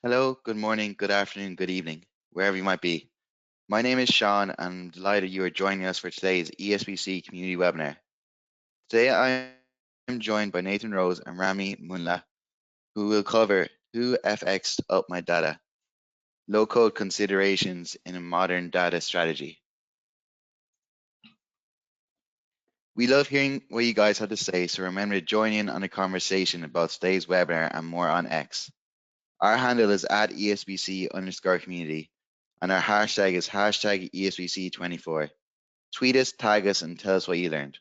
Hello, good morning, good afternoon, good evening, wherever you might be. My name is Sean, and I'm delighted you are joining us for today's ESBC community webinar. Today I am joined by Nathan Rose and Rami Munla, who will cover who Fx'd Up My Data, low-code considerations in a modern data strategy. We love hearing what you guys have to say, so remember to join in on the conversation about today's webinar and more on X. Our handle is @ESBC_community, and our hashtag is #ESBC24. Tweet us, tag us, and tell us what you learned.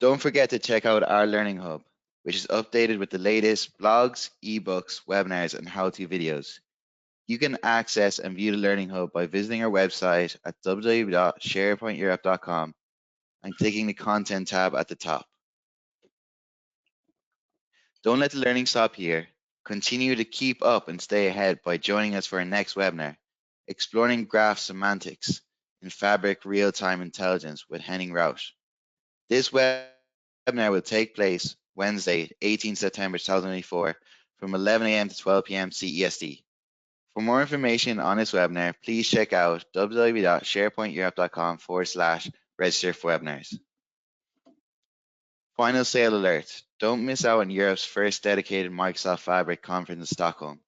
Don't forget to check out our Learning Hub, which is updated with the latest blogs, ebooks, webinars, and how-to videos. You can access and view the Learning Hub by visiting our website at www.sharepointeurope.com and clicking the Content tab at the top. Don't let the learning stop here. Continue to keep up and stay ahead by joining us for our next webinar, Exploring Graph Semantics in Fabric Real-Time Intelligence with Henning Rausch. This webinar will take place Wednesday, 18 September 2024 from 11 a.m. to 12 p.m. CEST. For more information on this webinar, please check out www.sharepointeurope.com/register for webinars. Final sale alert. Don't miss out on Europe's first dedicated Microsoft Fabric conference in Stockholm.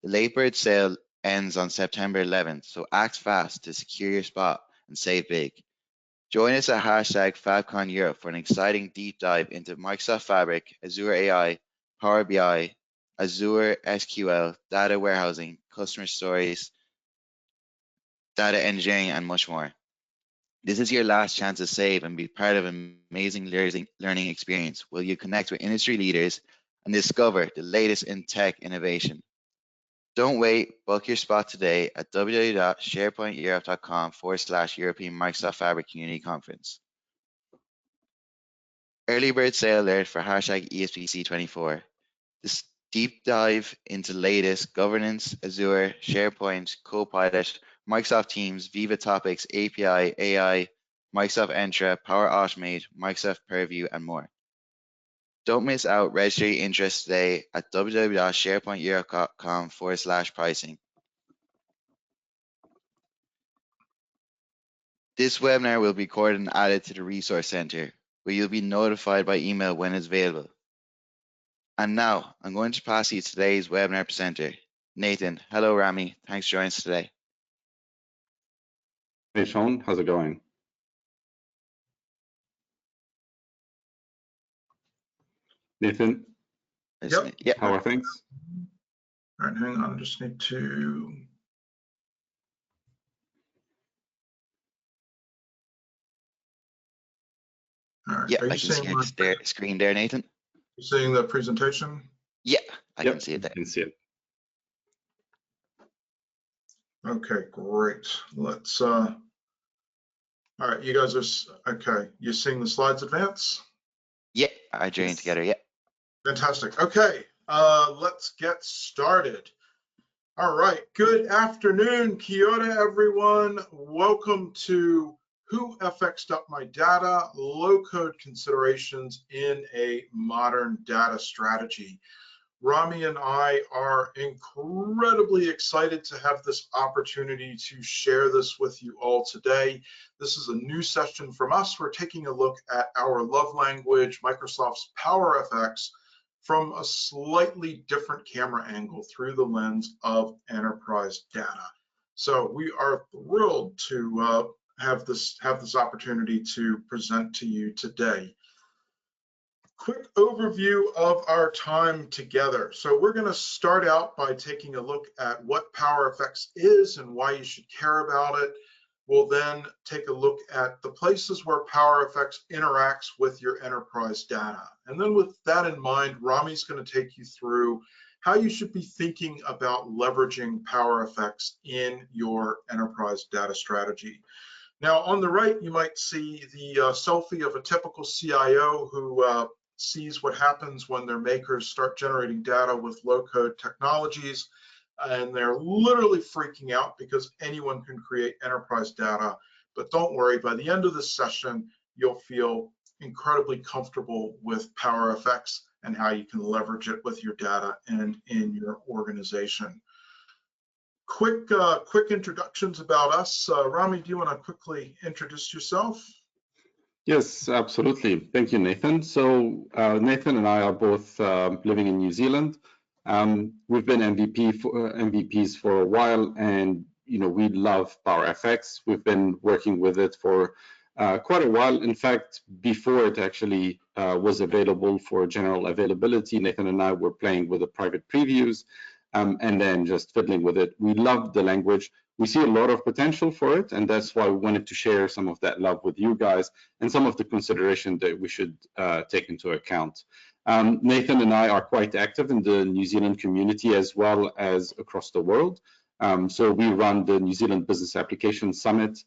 The late bird sale ends on September 11th, so act fast to secure your spot and save big. Join us at #FabCon Europe for an exciting deep dive into Microsoft Fabric, Azure AI, Power BI, Azure SQL, data warehousing, customer stories, data engineering, and much more. This is your last chance to save and be part of an amazing learning experience where you connect with industry leaders and discover the latest in tech innovation. Don't wait, book your spot today at www.sharepointeurope.com/European Microsoft Fabric Community Conference. Early bird sale alert for #ESBC24. This deep dive into latest governance, Azure, SharePoint, Copilot, Microsoft Teams, Viva Topics, API, AI, Microsoft Entra, Power Automate, Microsoft Purview, and more. Don't miss out. Register your interest today at www.sharepointeurope.com/pricing. This webinar will be recorded and added to the Resource Center, where you'll be notified by email when it's available. And now, I'm going to pass you today's webinar presenter, Nathan. Hello, Rami. Thanks for joining us today. Hey, Sean. How's it going? Nathan? Yep. Yeah. How are things? All right, hang on. I just need to. All right. Yeah, Are you I can see your screen there, Nathan. You seeing the presentation? Yeah, I can see it there. I can see it. Okay, great. Let's. All right, you guys are okay. You seeing the slides advance? Yeah, I joined together. Yeah. Fantastic. Okay, let's get started. All right. Good afternoon, Kia ora, everyone. Welcome to Who Fx'd Up My Data? Low-code considerations in a modern data strategy. Rami and I are incredibly excited to have this opportunity to share this with you all today. This is a new session from us. We're taking a look at our love language, Microsoft's PowerFX, from a slightly different camera angle through the lens of enterprise data. So we are thrilled to have this opportunity to present to you today. Quick overview of our time together. So we're going to start out by taking a look at what PowerFX is and why you should care about it. We'll then take a look at the places where PowerFX interacts with your enterprise data. And then with that in mind, Rami's going to take you through how you should be thinking about leveraging PowerFX in your enterprise data strategy. Now, on the right, you might see the selfie of a typical CIO who sees what happens when their makers start generating data with low-code technologies, and they're literally freaking out because anyone can create enterprise data. But don't worry, by the end of this session, you'll feel incredibly comfortable with PowerFX and how you can leverage it with your data and in your organization. Quick introductions about us. Rami, do you want to quickly introduce yourself? Yes, absolutely. Thank you, Nathan. So Nathan and I are both living in New Zealand. We've been MVPs for a while, and we love PowerFX. We've been working with it for quite a while. In fact, before it actually was available for general availability, Nathan and I were playing with the private previews and then just fiddling with it. We loved the language. We see a lot of potential for it, and that's why we wanted to share some of that love with you guys and some of the consideration that we should take into account. Nathan and I are quite active in the New Zealand community as well as across the world. So we run the New Zealand Business Application Summit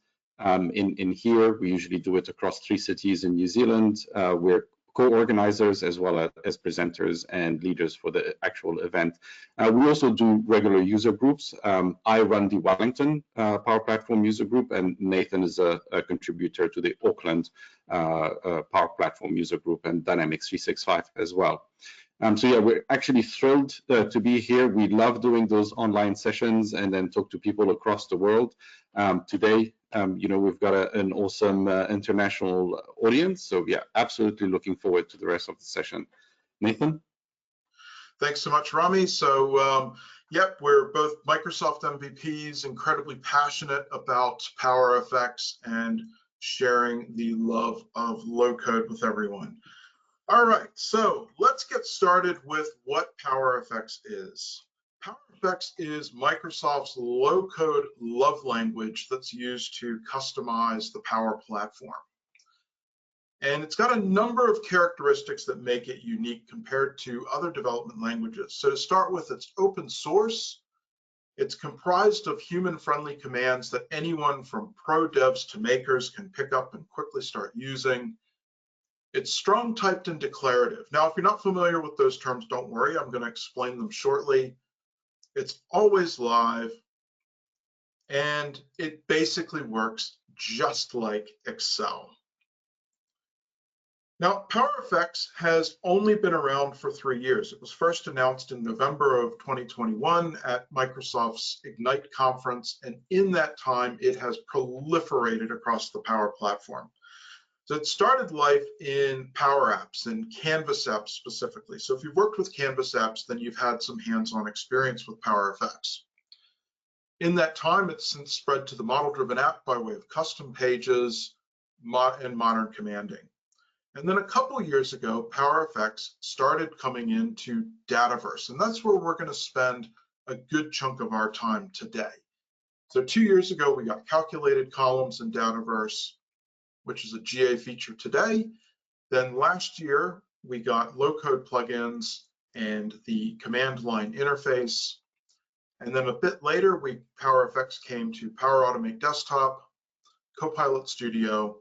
in here. We usually do it across 3 cities in New Zealand. We're co-organizers as well as presenters and leaders for the actual event. We also do regular user groups. I run the Wellington Power Platform user group, and Nathan is a contributor to the Auckland Power Platform user group and Dynamics 365 as well. So yeah, we're actually thrilled to be here. We love doing those online sessions and then talk to people across the world. Today, we've got an awesome international audience. So yeah, absolutely looking forward to the rest of the session. Nathan? Thanks so much, Rami. So yep, we're both Microsoft MVPs, incredibly passionate about PowerFX and sharing the love of low code with everyone. All right, so let's get started with what PowerFX is. PowerFX is Microsoft's low-code love language that's used to customize the Power Platform. And it's got a number of characteristics that make it unique compared to other development languages. So to start with, it's open source. It's comprised of human-friendly commands that anyone from pro devs to makers can pick up and quickly start using. It's strong typed and declarative. Now, if you're not familiar with those terms, don't worry, I'm going to explain them shortly. It's always live, and it basically works just like Excel. Now, PowerFX has only been around for 3 years. It was first announced in November of 2021 at Microsoft's Ignite conference, and in that time, it has proliferated across the Power Platform. So it started life in Power Apps and Canvas apps specifically. So if you've worked with Canvas apps, then you've had some hands-on experience with PowerFX. In that time, it's since spread to the model-driven app by way of custom pages and modern commanding. And then a couple years ago, PowerFX started coming into Dataverse, and that's where we're going to spend a good chunk of our time today. So 2 years ago, we got calculated columns in Dataverse, which is a GA feature today. Then last year, we got low-code plugins and the command line interface. And then a bit later, PowerFX came to Power Automate Desktop, Copilot Studio,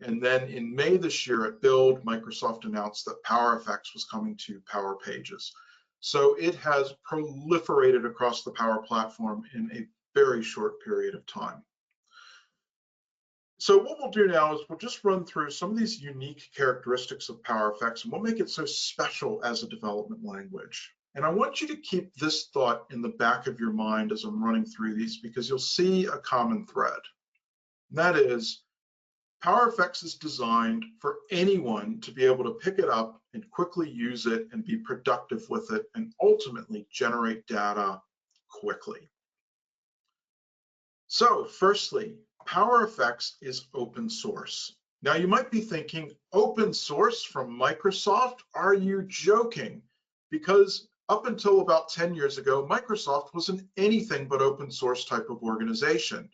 and then in May this year at Build, Microsoft announced that PowerFX was coming to Power Pages. So it has proliferated across the Power Platform in a very short period of time. So what we'll do now is we'll just run through some of these unique characteristics of PowerFX and what make it so special as a development language. And I want you to keep this thought in the back of your mind as I'm running through these, because you'll see a common thread. And that is, PowerFX is designed for anyone to be able to pick it up and quickly use it and be productive with it and ultimately generate data quickly. So firstly, PowerFX is open source. Now you might be thinking, open source from Microsoft? Are you joking? Because up until about 10 years ago, Microsoft was an anything but open source type of organization.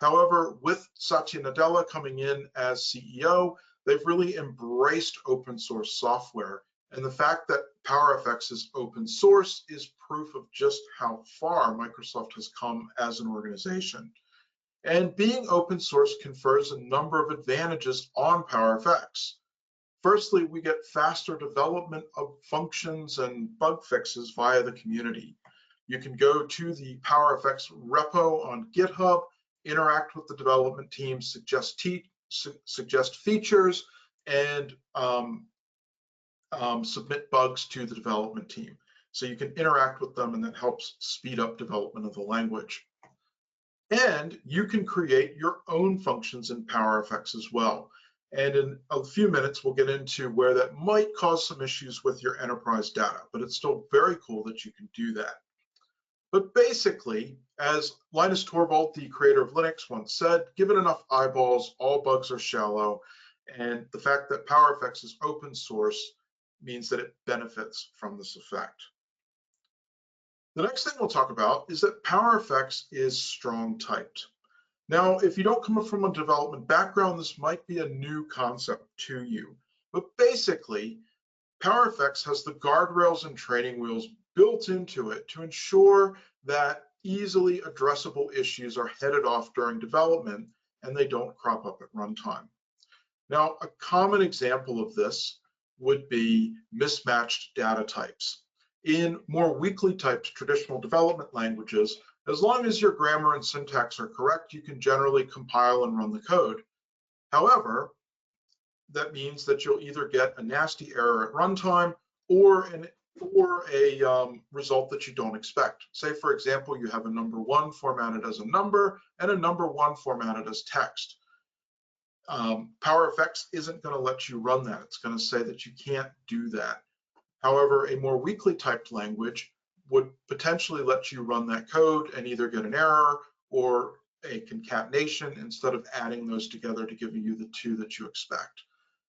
However, with Satya Nadella coming in as CEO, they've really embraced open source software. And the fact that PowerFX is open source is proof of just how far Microsoft has come as an organization. And being open source confers a number of advantages on PowerFX. Firstly, we get faster development of functions and bug fixes via the community. You can go to the PowerFX repo on GitHub, interact with the development team, suggest features, and submit bugs to the development team. So you can interact with them, and that helps speed up development of the language. And you can create your own functions in PowerFX as well. And in a few minutes, we'll get into where that might cause some issues with your enterprise data, but it's still very cool that you can do that. But basically, as Linus Torvald, the creator of Linux, once said, given enough eyeballs, all bugs are shallow. And the fact that PowerFX is open source means that it benefits from this effect. The next thing we'll talk about is that PowerFX is strong typed. Now, if you don't come from a development background, this might be a new concept to you. But basically, PowerFX has the guardrails and training wheels built into it to ensure that easily addressable issues are headed off during development and they don't crop up at runtime. Now, a common example of this would be mismatched data types. In more weakly typed traditional development languages, as long as your grammar and syntax are correct, you can generally compile and run the code. However, that means that you'll either get a nasty error at runtime or a result that you don't expect. Say, for example, you have a number 1 formatted as a number and a number 1 formatted as text. PowerFX isn't going to let you run that. It's going to say that you can't do that. However, a more weakly typed language would potentially let you run that code and either get an error or a concatenation instead of adding those together to give you the 2 that you expect.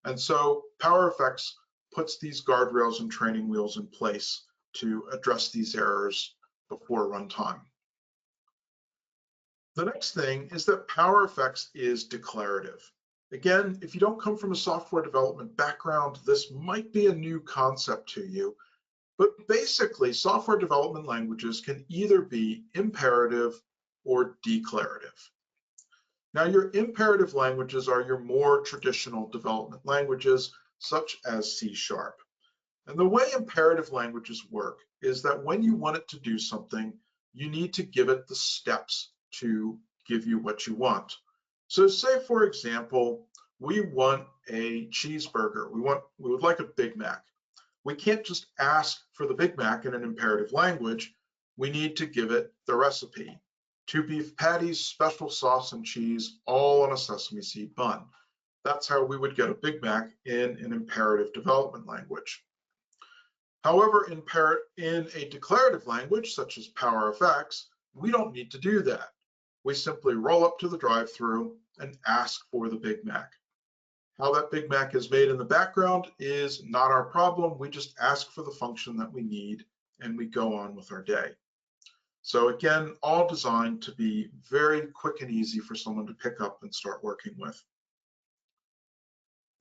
And so PowerFX puts these guardrails and training wheels in place to address these errors before runtime. The next thing is that PowerFX is declarative. Again, if you don't come from a software development background, this might be a new concept to you, but basically software development languages can either be imperative or declarative. Now, your imperative languages are your more traditional development languages, such as C#. And the way imperative languages work is that when you want it to do something, you need to give it the steps to give you what you want. So say, for example, we want a cheeseburger. We would like a Big Mac. We can't just ask for the Big Mac in an imperative language. We need to give it the recipe. 2 beef patties, special sauce and cheese, all on a sesame seed bun. That's how we would get a Big Mac in an imperative development language. However, in a declarative language, such as PowerFX, we don't need to do that. We simply roll up to the drive-thru and ask for the Big Mac. How that Big Mac is made in the background is not our problem. We just ask for the function that we need and we go on with our day. So again, all designed to be very quick and easy for someone to pick up and start working with.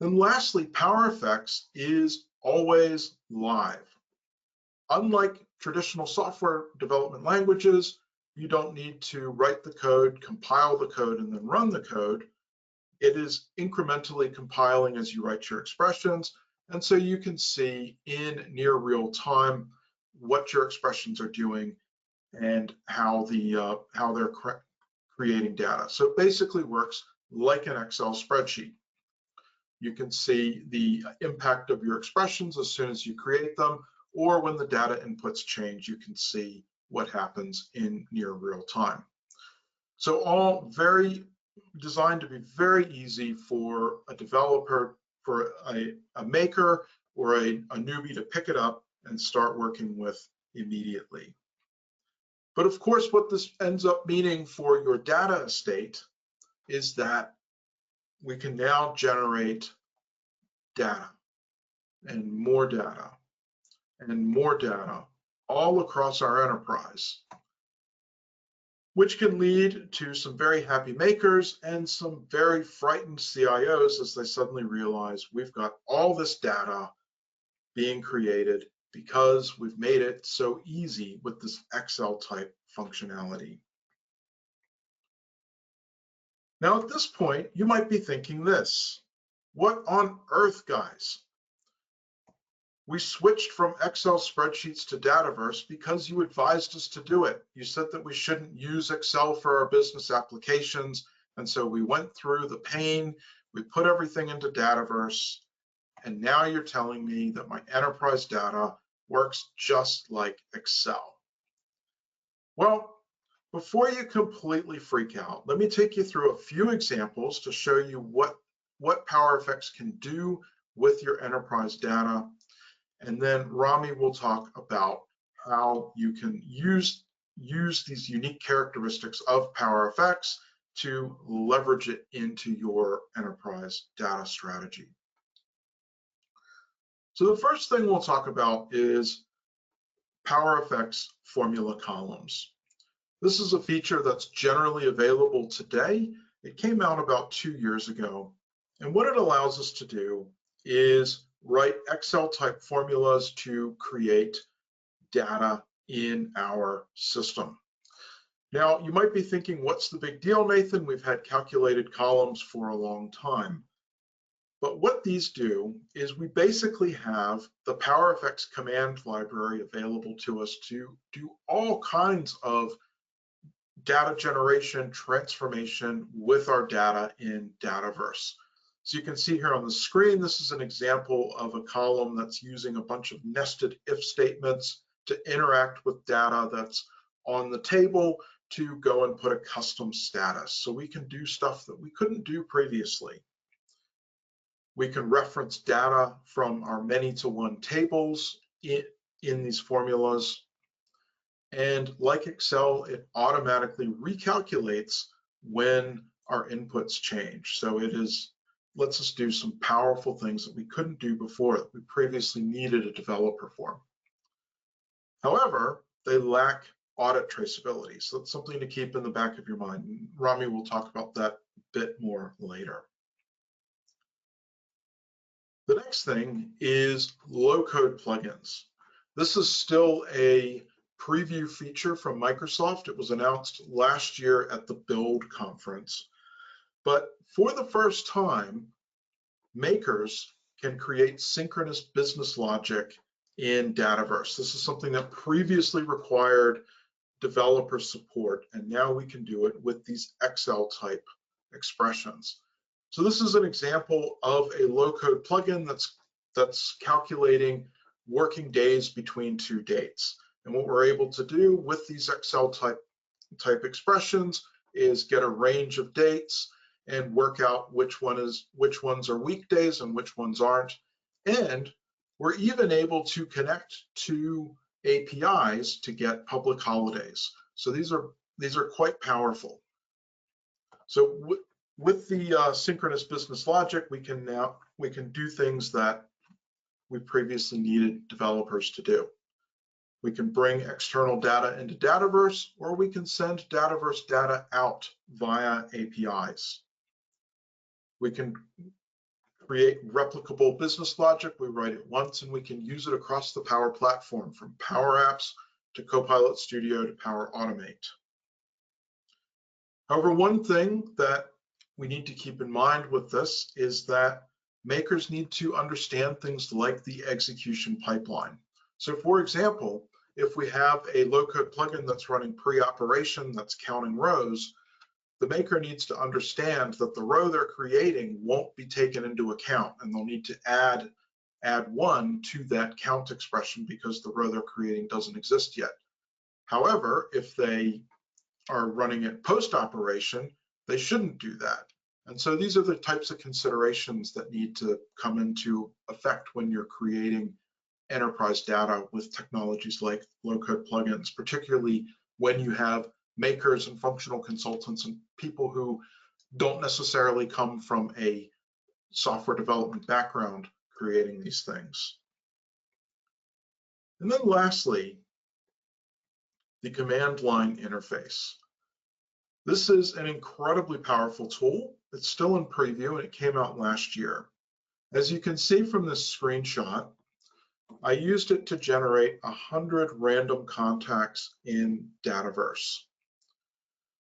And lastly, PowerFX is always live. Unlike traditional software development languages, you don't need to write the code, compile the code, and then run the code. It is incrementally compiling as you write your expressions, and so you can see in near real time what your expressions are doing and how they're creating data. So it basically works like an Excel spreadsheet. You can see the impact of your expressions as soon as you create them, or when the data inputs change, you can see what happens in near real time. So all very designed to be very easy for a developer, for a maker, or a newbie to pick it up and start working with immediately. But of course, what this ends up meaning for your data estate is that we can now generate data and more data and more data all across our enterprise, which can lead to some very happy makers and some very frightened CIOs as they suddenly realize we've got all this data being created because we've made it so easy with this Excel type functionality. Now at this point, you might be thinking this: what on earth, guys? We switched from Excel spreadsheets to Dataverse because you advised us to do it. You said that we shouldn't use Excel for our business applications, and so we went through the pain, we put everything into Dataverse, and now you're telling me that my enterprise data works just like Excel. Well, before you completely freak out, let me take you through a few examples to show you what PowerFX can do with your enterprise data. And then Rami will talk about how you can use these unique characteristics of PowerFX to leverage it into your enterprise data strategy. So the first thing we'll talk about is PowerFX formula columns. This is a feature that's generally available today. It came out about 2 years ago. And what it allows us to do is write Excel type formulas to create data in our system. Now, you might be thinking, what's the big deal, Nathan? We've had calculated columns for a long time. But what these do is we basically have the PowerFX command library available to us to do all kinds of data generation, transformation with our data in Dataverse. So you can see here on the screen, this is an example of a column that's using a bunch of nested if statements to interact with data that's on the table to go and put a custom status. So we can do stuff that we couldn't do previously. We can reference data from our many-to-one tables in these formulas. And like Excel, it automatically recalculates when our inputs change. So it lets us do some powerful things that we couldn't do before, that we previously needed a developer for. However, they lack audit traceability. So that's something to keep in the back of your mind. Rami will talk about that a bit more later. The next thing is low-code plugins. This is still a preview feature from Microsoft. It was announced last year at the Build conference. But for the first time, makers can create synchronous business logic in Dataverse. This is something that previously required developer support, and now we can do it with these Excel type expressions. So this is an example of a low-code plugin that's calculating working days between 2 dates. And what we're able to do with these Excel type expressions is get a range of dates and work out which ones are weekdays and which ones aren't. And we're even able to connect to APIs to get public holidays. So these are quite powerful. So with the synchronous business logic, we can do things that we previously needed developers to do. We can bring external data into Dataverse, or we can send Dataverse data out via APIs. We can create replicable business logic. We write it once and we can use it across the Power Platform, from Power Apps to Copilot Studio to Power Automate. However, one thing that we need to keep in mind with this is that makers need to understand things like the execution pipeline. So for example, if we have a low-code plugin that's running pre-operation that's counting rows, the maker needs to understand that the row they're creating won't be taken into account, and they'll need to add 1 to that count expression because the row they're creating doesn't exist yet. However, if they are running it post-operation, they shouldn't do that. And so these are the types of considerations that need to come into effect when you're creating enterprise data with technologies like low-code plugins, particularly when you have makers and functional consultants and people who don't necessarily come from a software development background creating these things. And then lastly, the command line interface. This is an incredibly powerful tool. It's still in preview and it came out last year. As you can see from this screenshot, I used it to generate 100 random contacts in Dataverse.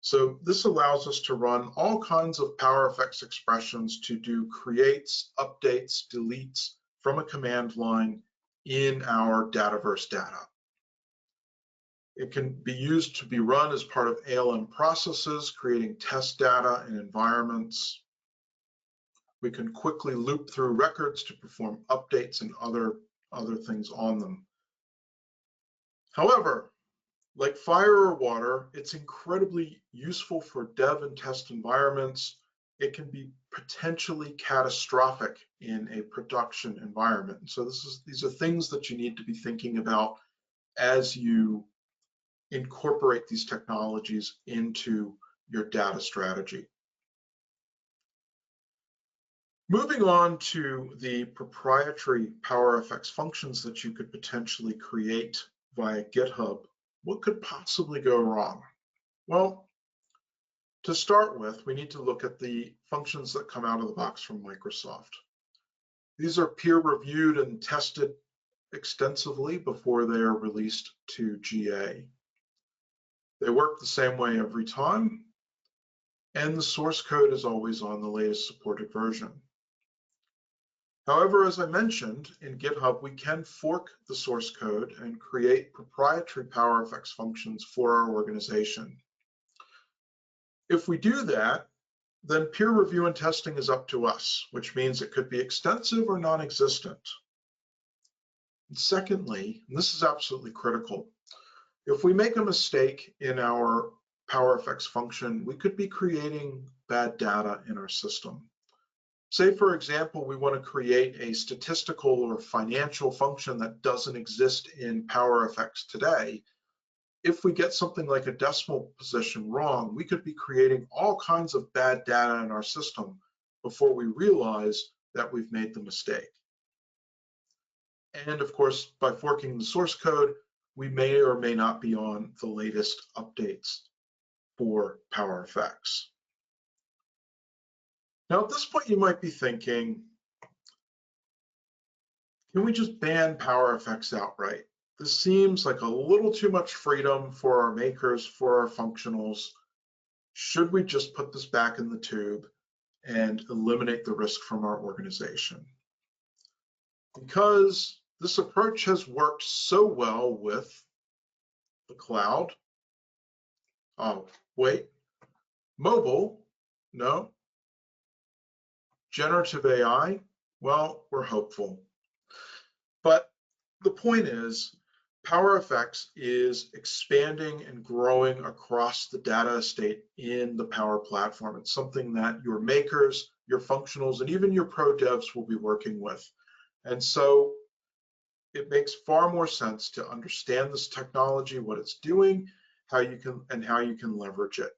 So this allows us to run all kinds of PowerFX expressions to do creates, updates, deletes from a command line in our Dataverse data. It can be used to be run as part of ALM processes, creating test data and environments. We can quickly loop through records to perform updates and other things on them. However, like fire or water, it's incredibly useful for dev and test environments. It can be potentially catastrophic in a production environment. So these are things that you need to be thinking about as you incorporate these technologies into your data strategy. Moving on to the proprietary PowerFX functions that you could potentially create via GitHub, what could possibly go wrong? Well, to start with, we need to look at the functions that come out of the box from Microsoft. These are peer-reviewed and tested extensively before they are released to GA. They work the same way every time, and the source code is always on the latest supported version. However, as I mentioned, in GitHub, we can fork the source code and create proprietary PowerFX functions for our organization. If we do that, then peer review and testing is up to us, which means it could be extensive or non-existent. And secondly, and this is absolutely critical, if we make a mistake in our PowerFX function, we could be creating bad data in our system. Say, for example, we want to create a statistical or financial function that doesn't exist in PowerFX today. If we get something like a decimal position wrong, we could be creating all kinds of bad data in our system before we realize that we've made the mistake. And of course, by forking the source code, we may or may not be on the latest updates for PowerFX. Now, at this point, you might be thinking, can we just ban PowerFX outright? This seems like a little too much freedom for our makers, for our functionals. Should we just put this back in the tube and eliminate the risk from our organization? Because this approach has worked so well with the cloud. Oh, wait, mobile, no. Generative AI, well, we're hopeful. But the point is, PowerFX is expanding and growing across the data estate in the Power Platform. It's something that your makers, your functionals, and even your pro devs will be working with. And so it makes far more sense to understand this technology, what it's doing, how you can leverage it.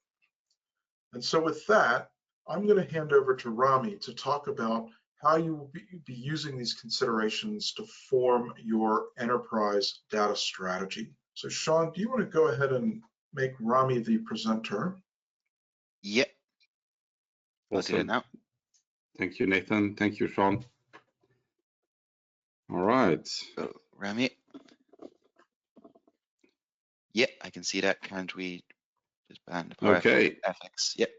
And so with that, I'm going to hand over to Rami to talk about how you will be using these considerations to form your enterprise data strategy. So Sean, do you want to go ahead and make Rami the presenter? Yep. I'll do it now. Thank you, Nathan. Thank you, Sean. All right. So Rami. Yep, I can see that. Can't we just ban the PowerFX? Yep.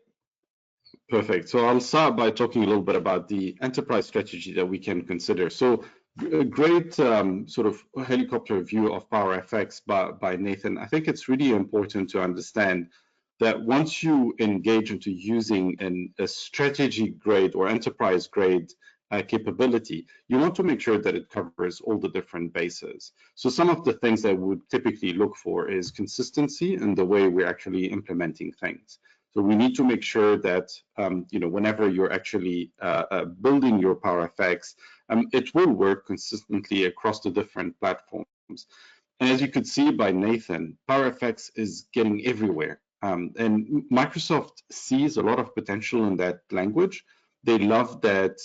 Perfect. So I'll start by talking a little bit about the enterprise strategy that we can consider. So a great sort of helicopter view of PowerFX by Nathan. I think it's really important to understand that once you engage into using a strategy grade or enterprise grade capability, you want to make sure that it covers all the different bases. So some of the things that we would typically look for is consistency in the way we're actually implementing things. So we need to make sure that whenever you're actually building your PowerFX, it will work consistently across the different platforms. And as you could see by Nathan, PowerFX is getting everywhere. And Microsoft sees a lot of potential in that language. They love that,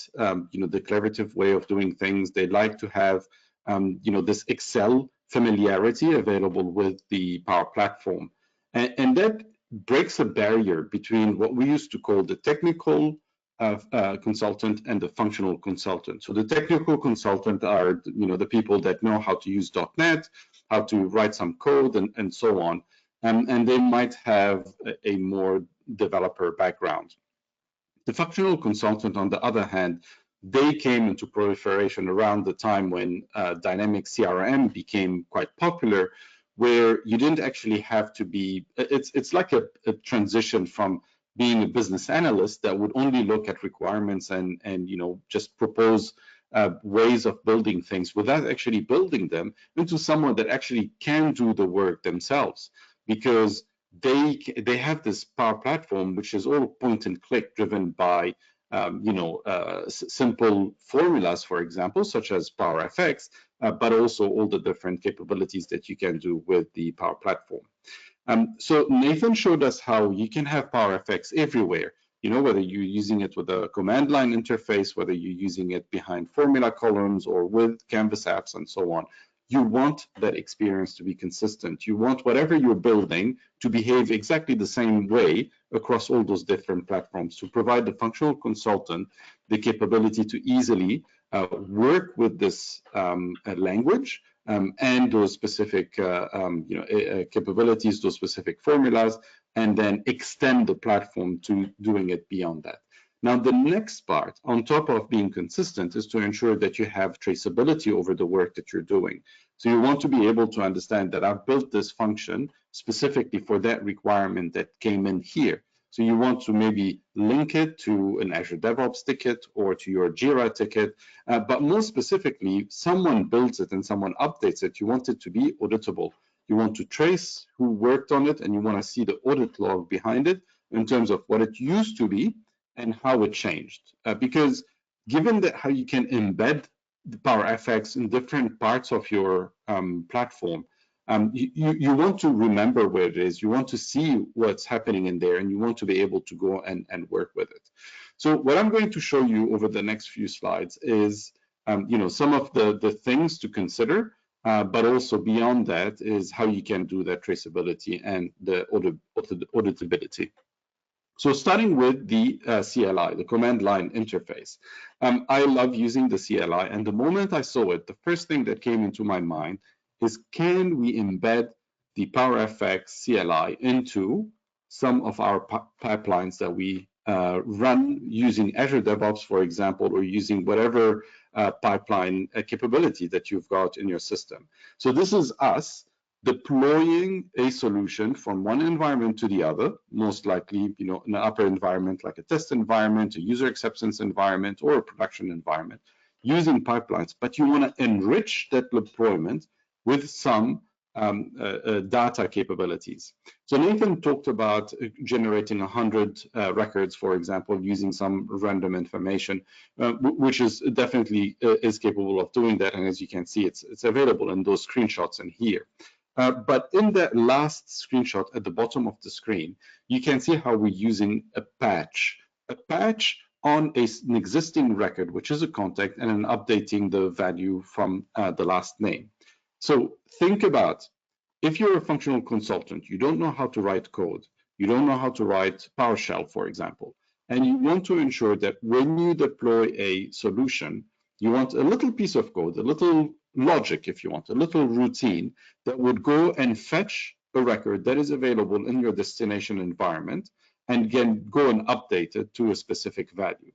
declarative way of doing things. They like to have, this Excel familiarity available with the Power Platform. And that breaks a barrier between what we used to call the technical consultant and the functional consultant. So the technical consultant are, the people that know how to use .NET, how to write some code, and so on. And they might have a more developer background. The functional consultant, on the other hand, they came into proliferation around the time when dynamic CRM became quite popular, where you didn't actually have to be, it's like a transition from being a business analyst that would only look at requirements and just propose ways of building things without actually building them, into someone that actually can do the work themselves, because they have this Power Platform which is all point and click, driven by simple formulas, for example, such as Power FX, but also all the different capabilities that you can do with the Power Platform. So Nathan showed us how you can have Power FX everywhere, whether you're using it with a command line interface, whether you're using it behind formula columns or with Canvas apps and so on. You want that experience to be consistent. You want whatever you're building to behave exactly the same way across all those different platforms, to provide the functional consultant the capability to easily work with this language and those specific capabilities, those specific formulas, and then extend the platform to doing it beyond that. Now, the next part, on top of being consistent, is to ensure that you have traceability over the work that you're doing. So you want to be able to understand that I've built this function specifically for that requirement that came in here. So you want to maybe link it to an Azure DevOps ticket or to your Jira ticket, but more specifically, someone builds it and someone updates it. You want it to be auditable. You want to trace who worked on it, and you want to see the audit log behind it in terms of what it used to be and how it changed. Because given that how you can embed the Power FX in different parts of your platform, you want to remember where it is, you want to see what's happening in there, and you want to be able to go and work with it. So what I'm going to show you over the next few slides is some of the things to consider, but also beyond that is how you can do that traceability and the auditability. So starting with the CLI, the command line interface. I love using the CLI, and the moment I saw it, the first thing that came into my mind is, can we embed the Power FX CLI into some of our pipelines that we run using Azure DevOps, for example, or using whatever pipeline capability that you've got in your system. So this is us deploying a solution from one environment to the other, most likely, in an upper environment like a test environment, a user acceptance environment, or a production environment, using pipelines. But you want to enrich that deployment with some data capabilities. So Nathan talked about generating 100 records, for example, using some random information, which is definitely is capable of doing that. And as you can see, it's available in those screenshots in here. But in that last screenshot at the bottom of the screen, you can see how we're using a patch on an existing record, which is a contact, and then updating the value from the last name. So think about, if you're a functional consultant, you don't know how to write code, you don't know how to write PowerShell, for example, and you want to ensure that when you deploy a solution, you want a little piece of code, a little logic, if you want, a little routine that would go and fetch a record that is available in your destination environment and again go and update it to a specific value.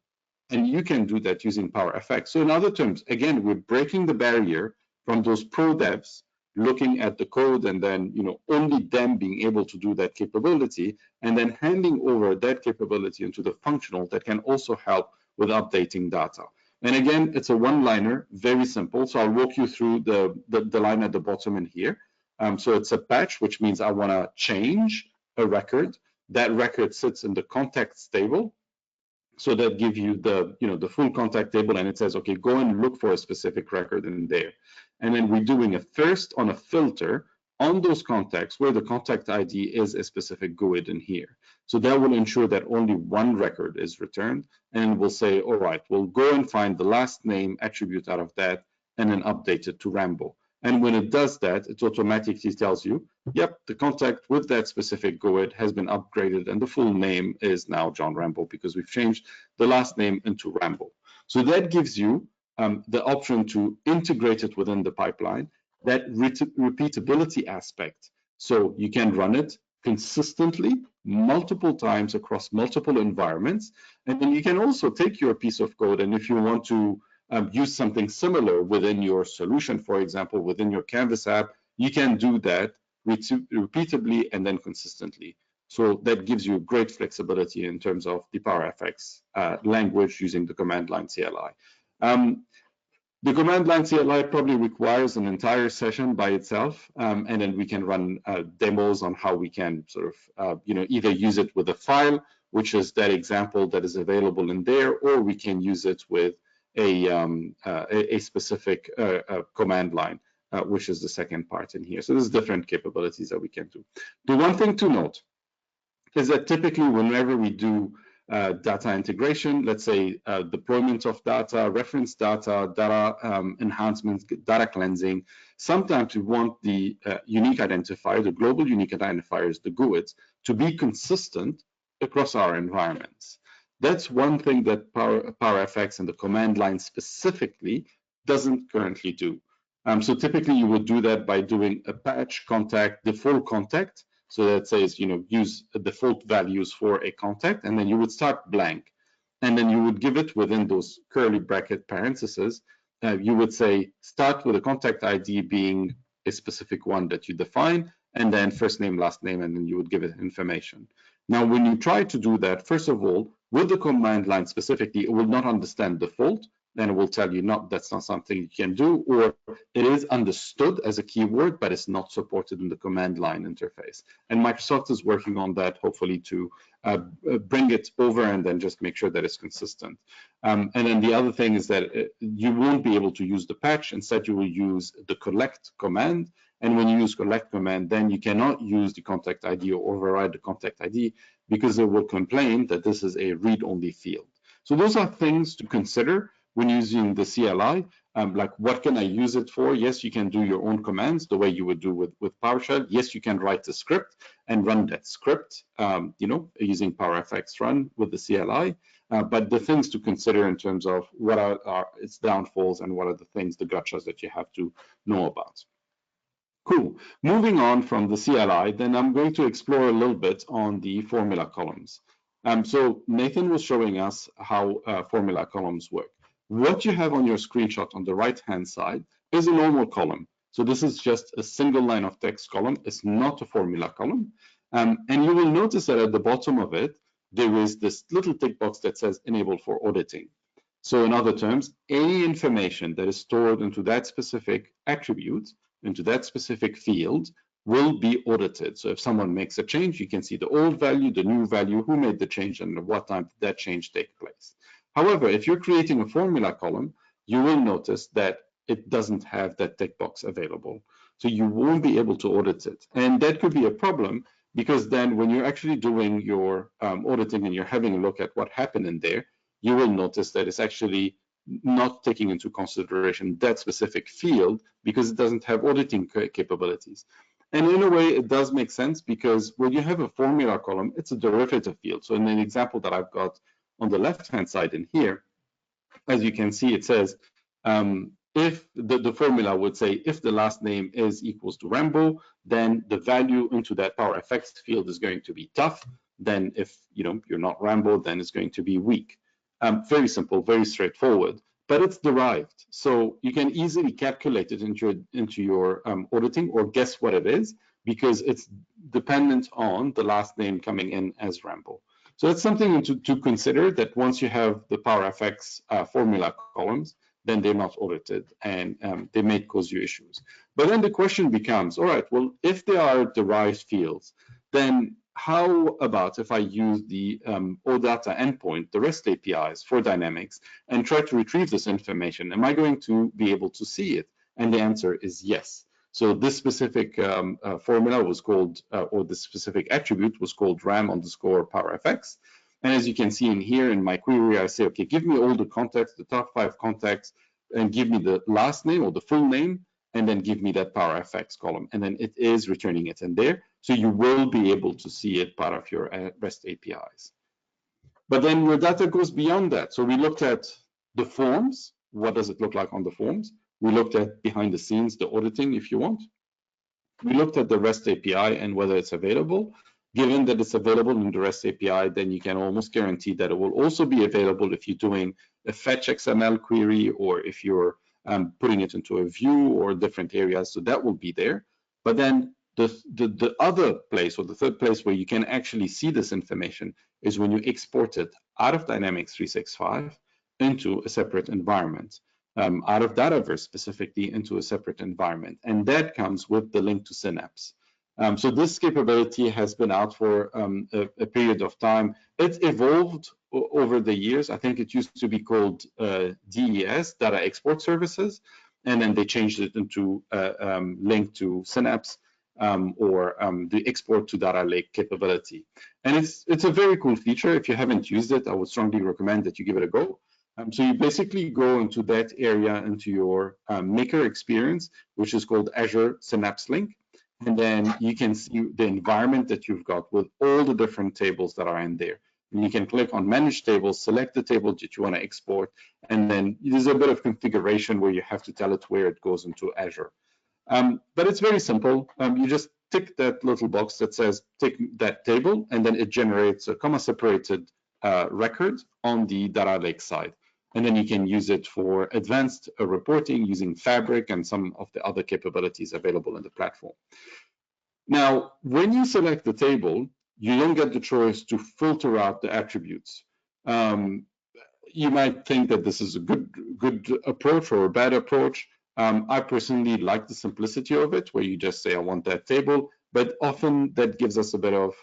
And you can do that using Power FX. So in other terms, again, we're breaking the barrier from those pro devs looking at the code and then only them being able to do that capability, and then handing over that capability into the functional that can also help with updating data. And again, it's a one-liner, very simple. So I'll walk you through the line at the bottom in here. So it's a patch, which means I want to change a record. That record sits in the contacts table. So that gives you the full contact table, and it says, okay, go and look for a specific record in there. And then we're doing a first on a filter on those contacts where the contact ID is a specific GUID in here. So that will ensure that only one record is returned, and we'll say, all right, we'll go and find the last name attribute out of that and then update it to Rambo. And when it does that, it automatically tells you, yep, the contact with that specific GUID has been upgraded and the full name is now John Rambo because we've changed the last name into Rambo. So that gives you the option to integrate it within the pipeline, that repeatability aspect. So you can run it consistently multiple times across multiple environments. And then you can also take your piece of code, and if you want to use something similar within your solution, for example, within your Canvas app, you can do that repeatably and then consistently. So that gives you great flexibility in terms of the PowerFX language using the command line CLI. The command line CLI probably requires an entire session by itself, and then we can run demos on how we can sort of, either use it with a file, which is that example that is available in there, or we can use it with a specific command line, which is the second part in here. So there's different capabilities that we can do. The one thing to note is that typically whenever we do data integration, let's say deployment of data, reference data, data enhancements, data cleansing, sometimes we want the unique identifier, the global unique identifiers, the GUIDs, to be consistent across our environments. That's one thing that PowerFX and the command line specifically doesn't currently do. So typically you would do that by doing a patch contact, default contact. So that says, use default values for a contact, and then you would start blank. And then you would give it within those curly bracket parentheses. You would say, start with a contact ID being a specific one that you define, and then first name, last name, and then you would give it information. Now, when you try to do that, first of all, with the command line specifically, it will not understand default. Then it will tell you, no, that's not something you can do, or it is understood as a keyword, but it's not supported in the command line interface. And Microsoft is working on that, hopefully, to bring it over and then just make sure that it's consistent. And then the other thing is that you won't be able to use the patch. Instead, you will use the collect command. And when you use collect command, then you cannot use the contact ID or override the contact ID because it will complain that this is a read-only field. So those are things to consider when using the CLI, like what can I use it for? Yes, you can do your own commands the way you would do with PowerShell. Yes, you can write a script and run that script, using PowerFX run with the CLI. But the things to consider in terms of what are its downfalls and what are the things, the gotchas that you have to know about. Cool. Moving on from the CLI, then I'm going to explore a little bit on the formula columns. So Nathan was showing us how formula columns work. What you have on your screenshot on the right-hand side is a normal column. So this is just a single line of text column. It's not a formula column. And you will notice that at the bottom of it, there is this little tick box that says enable for auditing. So in other terms, any information that is stored into that specific attribute, into that specific field, will be audited. So if someone makes a change, you can see the old value, the new value, who made the change, and at what time did that change take place. However, if you're creating a formula column, you will notice that it doesn't have that tick box available. So you won't be able to audit it. And that could be a problem because then when you're actually doing your auditing and you're having a look at what happened in there, you will notice that it's actually not taking into consideration that specific field because it doesn't have auditing capabilities. And in a way, it does make sense because when you have a formula column, it's a derivative field. So in an example that I've got on the left-hand side in here, as you can see, it says, if the formula would say, if the last name is equals to Rambo, then the value into that PowerFX field is going to be tough. Then if you're not Rambo, then it's going to be weak. Very simple, very straightforward, but it's derived. So you can easily calculate it into your auditing or guess what it is because it's dependent on the last name coming in as Rambo. So that's something to consider, that once you have the PowerFX formula columns, then they're not audited and they may cause you issues. But then the question becomes, all right, well, if they are derived fields, then how about if I use the OData endpoint, the REST APIs for Dynamics, and try to retrieve this information? Am I going to be able to see it? And the answer is yes. So this specific formula was called, or this specific attribute was called ram_PowerFX. And as you can see in here in my query, I say, okay, give me all the contacts, the top 5 contacts, and give me the last name or the full name, and then give me that PowerFX column. And then it is returning it in there. So you will be able to see it part of your REST APIs. But then your data goes beyond that. So we looked at the forms. What does it look like on the forms? We looked at behind the scenes, the auditing, if you want. We looked at the REST API and whether it's available. Given that it's available in the REST API, then you can almost guarantee that it will also be available if you're doing a fetch XML query or if you're putting it into a view or different areas. So that will be there. But then The other place, or the third place where you can actually see this information, is when you export it out of Dynamics 365 into a separate environment, out of Dataverse specifically into a separate environment. And that comes with the link to Synapse. So this capability has been out for a period of time. It's evolved over the years. I think it used to be called DES, Data Export Services, and then they changed it into link to Synapse, or the export to data lake capability. And it's a very cool feature. If you haven't used it, I would strongly recommend that you give it a go. So you basically go into that area, into your maker experience, which is called Azure Synapse Link. And then you can see the environment that you've got with all the different tables that are in there. And you can click on Manage Tables, select the table that you want to export, and then there's a bit of configuration where you have to tell it where it goes into Azure. But it's very simple. You just tick that little box that says tick that table, and then it generates a comma-separated record on the data lake side. And then you can use it for advanced reporting using Fabric and some of the other capabilities available in the platform. Now, when you select the table, you don't get the choice to filter out the attributes. You might think that this is a good approach or a bad approach. I personally like the simplicity of it, where you just say, I want that table, but often that gives us a bit of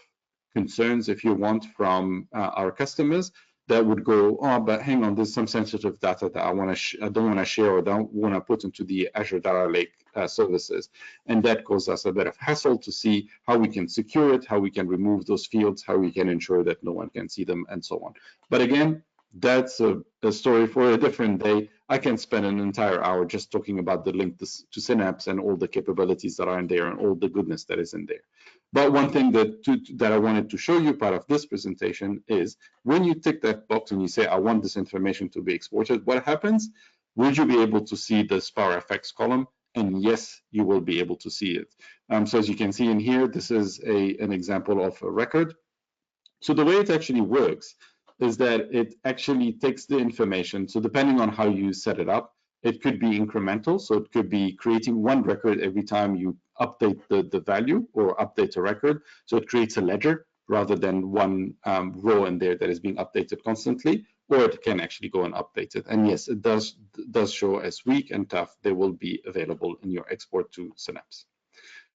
concerns, if you want, from our customers that would go, oh, but hang on, there's some sensitive data that I don't want to share or don't want to put into the Azure Data Lake services. And that causes us a bit of hassle to see how we can secure it, how we can remove those fields, how we can ensure that no one can see them, and so on. But again, that's a story for a different day. I can spend an entire hour just talking about the link to Synapse and all the capabilities that are in there and all the goodness that is in there. But one thing that I wanted to show you, part of this presentation, is when you tick that box and you say, I want this information to be exported, what happens? Would you be able to see this Power Effects column? And yes, you will be able to see it. So as you can see in here, this is an example of a record. So the way it actually works is that it actually takes the information. So depending on how you set it up, it could be incremental. So it could be creating one record every time you update the value or update a record. So it creates a ledger rather than one row in there that is being updated constantly, or it can actually go and update it. And yes, it does show as weak and tough. They will be available in your export to Synapse.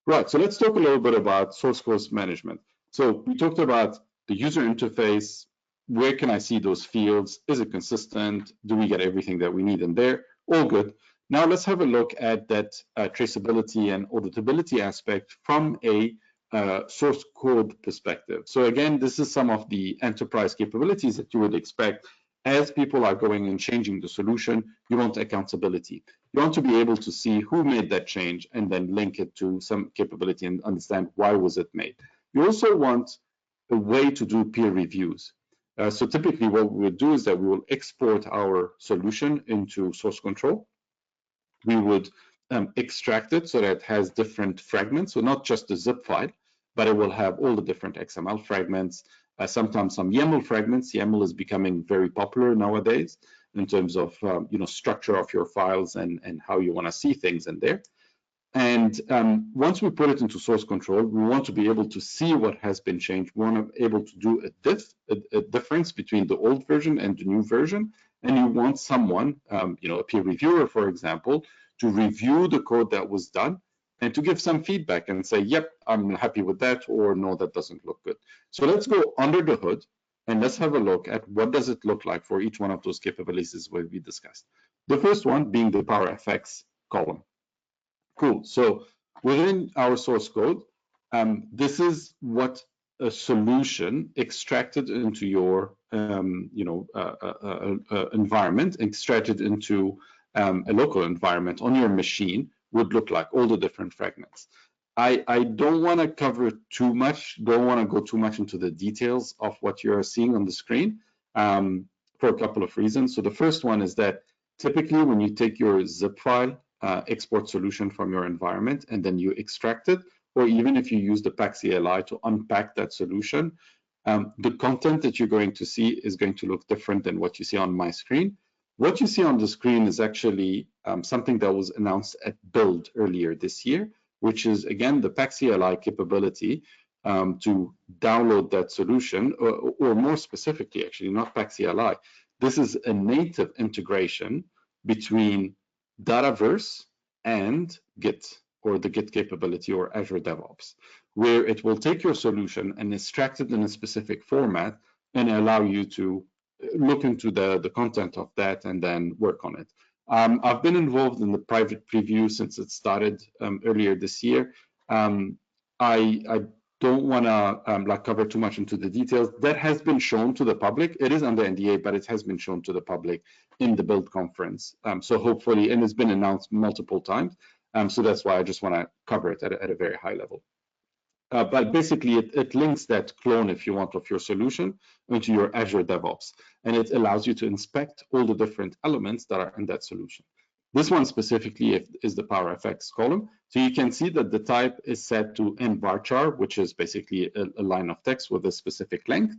Right, so let's talk a little bit about source code management. So we talked about the user interface. Where can I see those fields? Is it consistent? Do we get everything that we need in there? All good. Now let's have a look at that traceability and auditability aspect from a source code perspective. So again, this is some of the enterprise capabilities that you would expect. As people are going and changing the solution, you want accountability. You want to be able to see who made that change and then link it to some capability and understand why was it made. You also want a way to do peer reviews. So typically what we would do is that we will export our solution into source control. We would extract it so that it has different fragments, so not just the zip file, but it will have all the different XML fragments, sometimes some YAML fragments. YAML is becoming very popular nowadays in terms of structure of your files and how you want to see things in there. And once we put it into source control, we want to be able to see what has been changed. We want to be able to do a difference between the old version and the new version. And you want someone, a peer reviewer, for example, to review the code that was done and to give some feedback and say, yep, I'm happy with that, or no, that doesn't look good. So let's go under the hood and let's have a look at what does it look like for each one of those capabilities that we discussed. The first one being the Power Effects column. Cool. So within our source code, this is what a solution extracted into your environment, extracted into a local environment on your machine would look like, all the different fragments. I don't want to cover too much, don't want to go too much into the details of what you're seeing on the screen for a couple of reasons. So the first one is that typically when you take your zip file, export solution from your environment and then you extract it, or even if you use the PackCLI to unpack that solution, the content that you're going to see is going to look different than what you see on my screen. What you see on the screen is actually something that was announced at Build earlier this year, which is again the PaxCLI capability to download that solution, or more specifically, actually, not PaxCLI. This is a native integration between Dataverse and Git, or the Git capability, or Azure DevOps, where it will take your solution and extract it in a specific format and allow you to look into the content of that and then work on it. I've been involved in the private preview since it started earlier this year. I don't want to cover too much into the details. That has been shown to the public. It is under NDA, but it has been shown to the public in the Build conference. So hopefully, and it's been announced multiple times. So that's why I just want to cover it at a very high level. But basically, it links that clone, if you want, of your solution into your Azure DevOps, and it allows you to inspect all the different elements that are in that solution. This one specifically is the PowerFX column. So you can see that the type is set to nvarchar, which is basically a line of text with a specific length.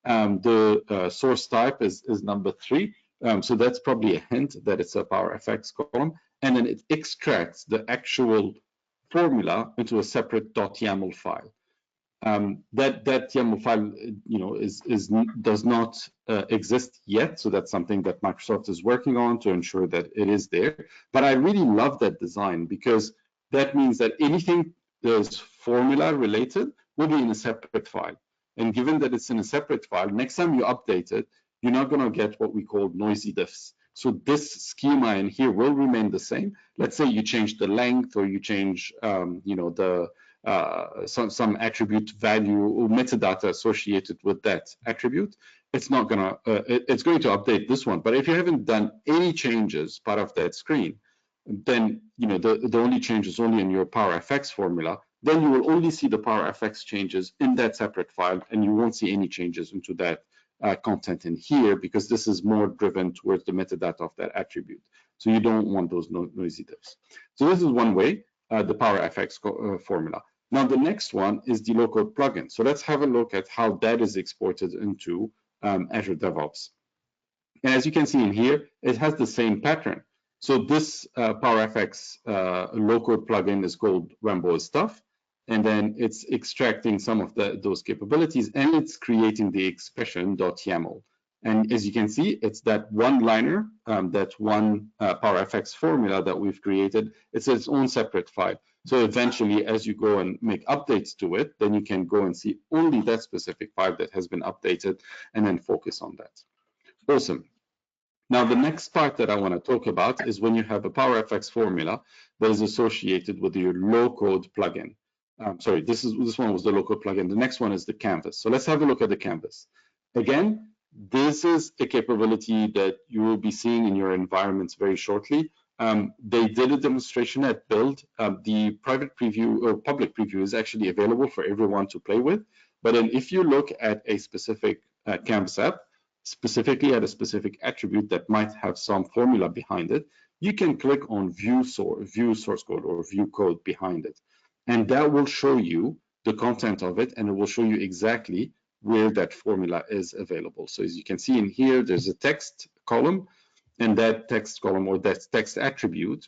The source type is number 3. So that's probably a hint that it's a PowerFX column. And then it extracts the actual formula into a separate .yaml file. That YAML file, does not exist yet, so that's something that Microsoft is working on to ensure that it is there. But I really love that design, because that means that anything that is formula related will be in a separate file. And given that it's in a separate file, next time you update it, you're not going to get what we call noisy diffs. So this schema in here will remain the same. Let's say you change the length, or you change, some attribute value or metadata associated with that attribute. It's not gonna, it's going to update this one. But if you haven't done any changes part of that screen, then the only change is only in your PowerFX formula. Then you will only see the PowerFX changes in that separate file, and you won't see any changes into that content in here, because this is more driven towards the metadata of that attribute. So you don't want those noisy diffs. So this is one way, the PowerFX formula. Now the next one is the local plugin. So let's have a look at how that is exported into Azure DevOps. And as you can see in here, it has the same pattern. So this PowerFX local plugin is called Rambo Stuff. And then it's extracting some of those capabilities, and it's creating the expression.yaml. And as you can see, it's that one-liner, that one PowerFX formula that we've created. It's its own separate file. So eventually, as you go and make updates to it, then you can go and see only that specific file that has been updated, and then focus on that. Awesome. Now, the next part that I want to talk about is when you have a PowerFX formula that is associated with your low-code plugin. Sorry, this one was the local plugin. The next one is the canvas. So let's have a look at the canvas. Again, this is a capability that you will be seeing in your environments very shortly. They did a demonstration at Build. The private preview or public preview is actually available for everyone to play with. But then if you look at a specific canvas app, specifically at a specific attribute that might have some formula behind it, you can click on view source code or view code behind it. And that will show you the content of it, and it will show you exactly where that formula is available. So as you can see in here, there's a text column, and that text column or that text attribute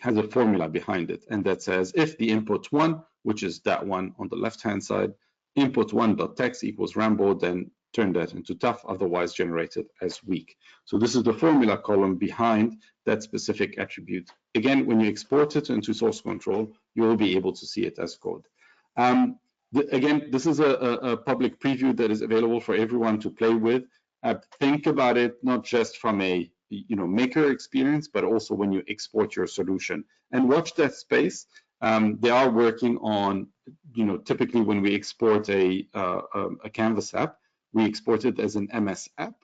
has a formula behind it. And that says if the input one, which is that one on the left-hand side, input one.text equals Rambo, then turn that into tough, otherwise generate it as weak. So this is the formula column behind that specific attribute. Again, when you export it into source control, you will be able to see it as code. Again, this is a public preview that is available for everyone to play with. Think about it not just from a maker experience, but also when you export your solution. And watch that space. They are working on, typically when we export a Canvas app, we export it as an MS app.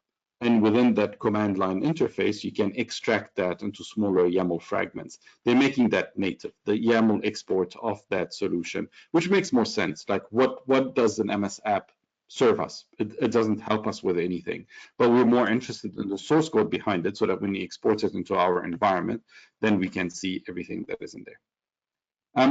And within that command line interface, you can extract that into smaller YAML fragments. They're making that native, the YAML export of that solution, which makes more sense. Like what does an MS app serve us? It doesn't help us with anything, but we're more interested in the source code behind it so that when we export it into our environment, then we can see everything that is in there.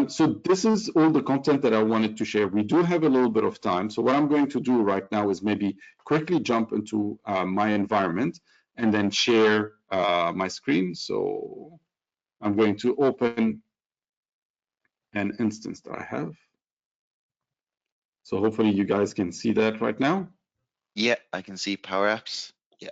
So this is all the content that I wanted to share. We do have a little bit of time. So what I'm going to do right now is maybe quickly jump into my environment and then share my screen. So I'm going to open an instance that I have. So hopefully you guys can see that right now. Yeah, I can see Power Apps. Yeah.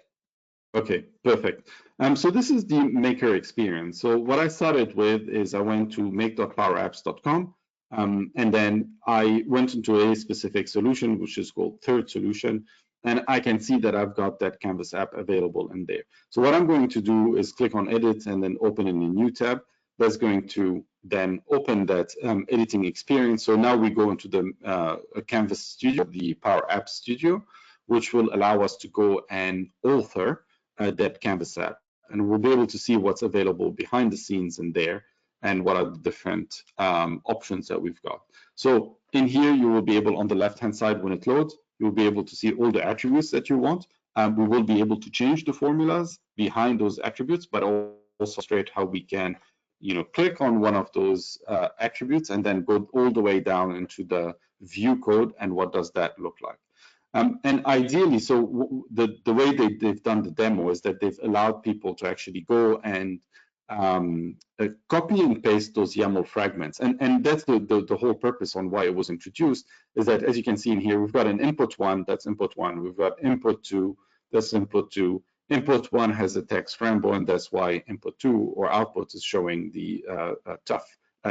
Okay, perfect. So this is the maker experience. So what I started with is I went to make.powerapps.com, and then I went into a specific solution, which is called third solution. And I can see that I've got that Canvas app available in there. So what I'm going to do is click on edit and then open in a new tab. That's going to then open that editing experience. So now we go into the Canvas Studio, the Power Apps Studio, which will allow us to go and author that Canvas app. And we'll be able to see what's available behind the scenes in there and what are the different options that we've got. So in here, you will be able, on the left-hand side when it loads, you'll be able to see all the attributes that you want. We will be able to change the formulas behind those attributes, but also straight how we can, click on one of those attributes and then go all the way down into the view code and what does that look like. And ideally, so the way they've done the demo is that they've allowed people to actually go and copy and paste those YAML fragments. And that's the whole purpose on why it was introduced, is that, as you can see in here, we've got an input one, that's input one. We've got input two, that's input two. Input one has a text rainbow, and that's why input two or output is showing the tough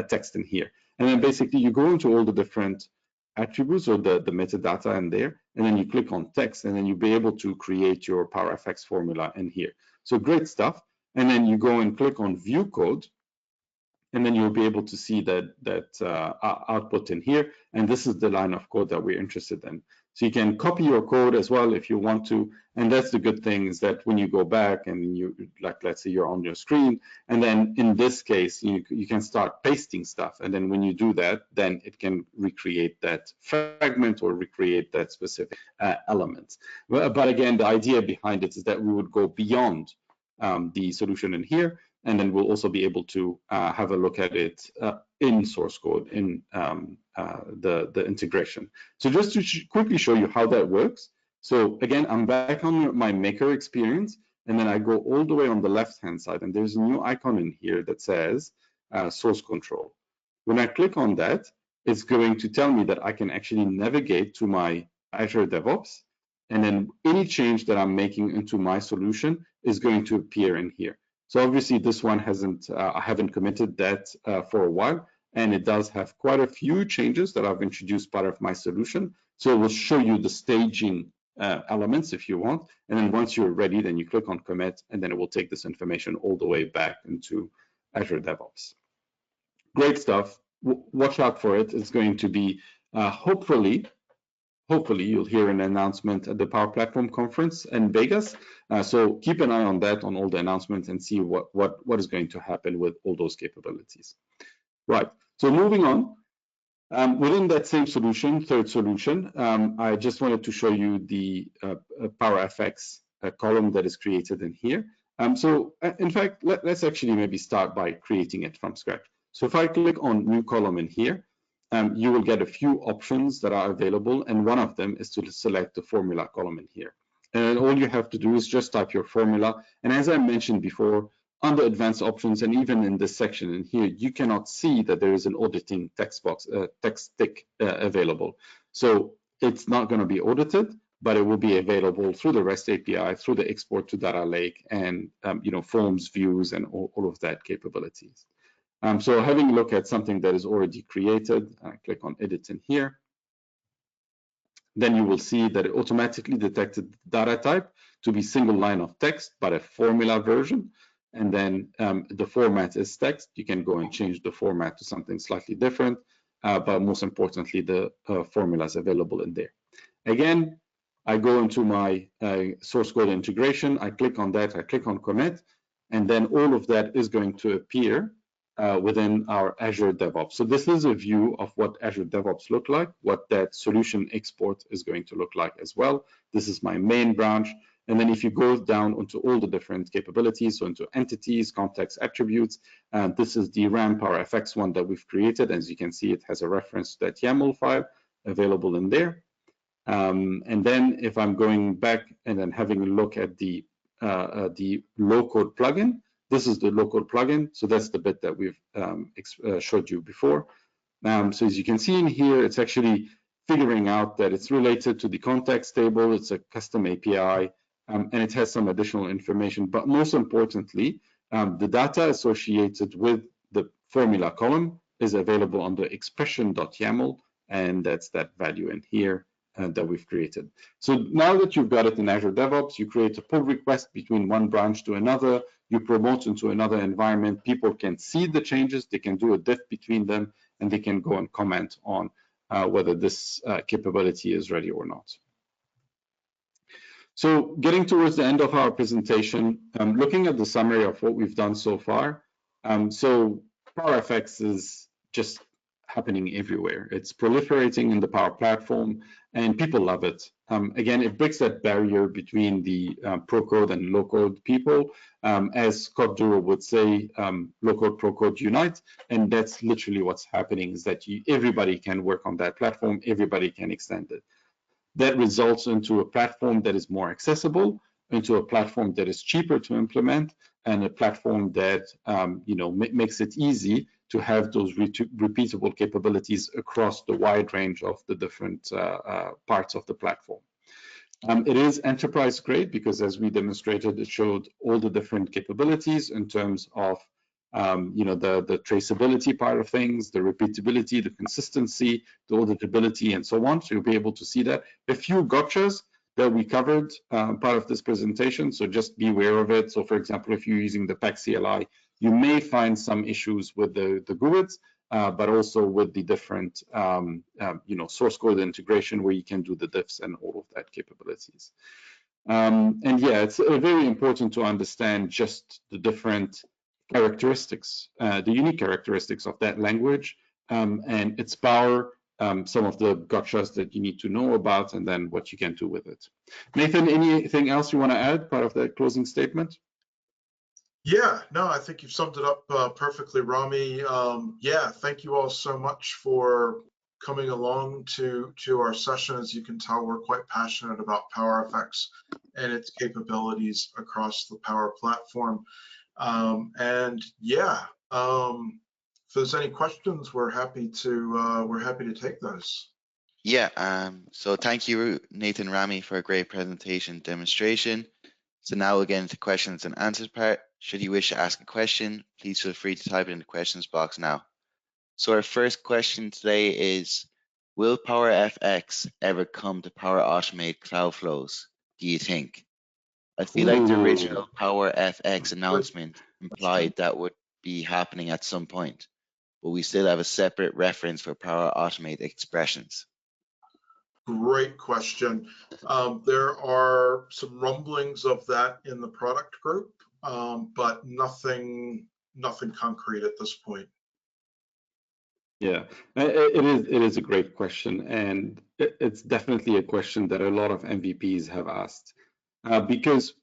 text in here. And then basically you go into all the different attributes or the metadata in there, and then you click on text, and then you'll be able to create your PowerFX formula in here. So great stuff. And then you go and click on view code, and then you'll be able to see that output in here. And this is the line of code that we're interested in. So you can copy your code as well if you want to. And that's the good thing, is that when you go back and you, like, let's say you're on your screen, and then in this case, you can start pasting stuff. And then when you do that, then it can recreate that fragment or recreate that specific element. But again, the idea behind it is that we would go beyond the solution in here, and then we'll also be able to have a look at it in source code in the integration. So just to quickly show you how that works. So again, I'm back on my maker experience, and then I go all the way on the left-hand side, and there's a new icon in here that says source control. When I click on that, it's going to tell me that I can actually navigate to my Azure DevOps, and then any change that I'm making into my solution is going to appear in here. So obviously this one I haven't committed that for a while, and it does have quite a few changes that I've introduced part of my solution. So it will show you the staging elements if you want. And then once you're ready, then you click on commit, and then it will take this information all the way back into Azure DevOps. Great stuff. Watch out for it. It's going to be hopefully you'll hear an announcement at the Power Platform Conference in Vegas. So keep an eye on that, on all the announcements, and see what is going to happen with all those capabilities. Right, so moving on. Within that same solution, third solution, I just wanted to show you the PowerFX column that is created in here. So in fact, let's actually maybe start by creating it from scratch. So if I click on new column in here, you will get a few options that are available, and one of them is to select the formula column in here. And all you have to do is just type your formula. And as I mentioned before, under advanced options, and even in this section in here, you cannot see that there is an auditing text box, text tick available. So it's not going to be audited, but it will be available through the REST API, through the export to data lake, and forms, views, and all of that capabilities. So having a look at something that is already created, I click on edit in here. Then you will see that it automatically detected the data type to be single line of text, but a formula version. And then the format is text. You can go and change the format to something slightly different, but most importantly, the formula is available in there. Again, I go into my source code integration. I click on that. I click on commit, and then all of that is going to appear within our Azure DevOps. So this is a view of what Azure DevOps look like, what that solution export is going to look like as well. This is my main branch. And then if you go down onto all the different capabilities, so into entities, context, attributes, this is the RAM PowerFX one that we've created. As you can see, it has a reference to that YAML file available in there. And then if I'm going back and then having a look at the low-code plugin, this is the low-code plugin. So that's the bit that we've showed you before. So as you can see in here, it's actually figuring out that it's related to the context table, it's a custom API, and it has some additional information. But most importantly, the data associated with the formula column is available under expression.yaml, and that's that value in here that we've created. So now that you've got it in Azure DevOps, you create a pull request between one branch to another, you promote into another environment, people can see the changes, they can do a diff between them, and they can go and comment on whether this capability is ready or not. So getting towards the end of our presentation, looking at the summary of what we've done so far. So PowerFX is just happening everywhere. It's proliferating in the Power Platform, and people love it. Again, it breaks that barrier between the pro-code and low-code people. As Scott Duro would say, low-code, pro-code unite, and that's literally what's happening, is that everybody can work on that platform, everybody can extend it. That results into a platform that is more accessible, into a platform that is cheaper to implement, and a platform that makes it easy to have those repeatable capabilities across the wide range of the different parts of the platform. It is enterprise grade because, as we demonstrated, it showed all the different capabilities in terms of the traceability part of things, the repeatability, the consistency, the auditability, and so on. So you'll be able to see that. A few gotchas that we covered part of this presentation, so just be aware of it. So for example, if you're using the PAC CLI, you may find some issues with the GUIDs, but also with the different source code integration where you can do the diffs and all of that capabilities. And yeah, it's very important to understand just the different characteristics, the unique characteristics of that language and its power, some of the gotchas that you need to know about, and then what you can do with it. Nathan, anything else you want to add, part of that closing statement? Yeah, no, I think you've summed it up perfectly, Rami. Yeah, thank you all so much for coming along to our session. As you can tell, we're quite passionate about PowerFX and its capabilities across the Power Platform. And yeah, if there's any questions, we're happy to take those. Yeah, so thank you, Nathan, Rami, for a great presentation demonstration. So now we'll get into questions and answers part. Should you wish to ask a question, please feel free to type it in the questions box now. So our first question today is, will PowerFX ever come to Power Automate Cloud Flows, do you think? I feel like the original PowerFX announcement implied that would be happening at some point, but we still have a separate reference for Power Automate expressions. Great question. There are some rumblings of that in the product group, but nothing concrete at this point. Yeah, it is a great question, and it's definitely a question that a lot of MVPs have asked because,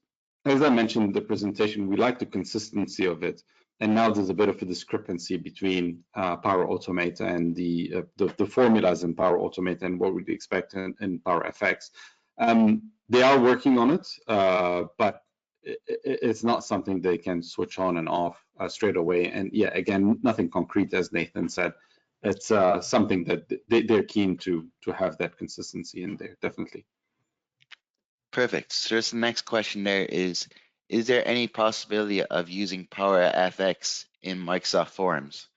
as I mentioned in the presentation, we like the consistency of it, and now there's a bit of a discrepancy between Power Automate and the formulas in Power Automate and what we'd expect in Power FX. They are working on it, but it's not something they can switch on and off straight away. And yeah, again, nothing concrete, as Nathan said. It's something that they're keen to have that consistency in there, definitely. Perfect. So the next question there is there any possibility of using Power FX in Microsoft Forms?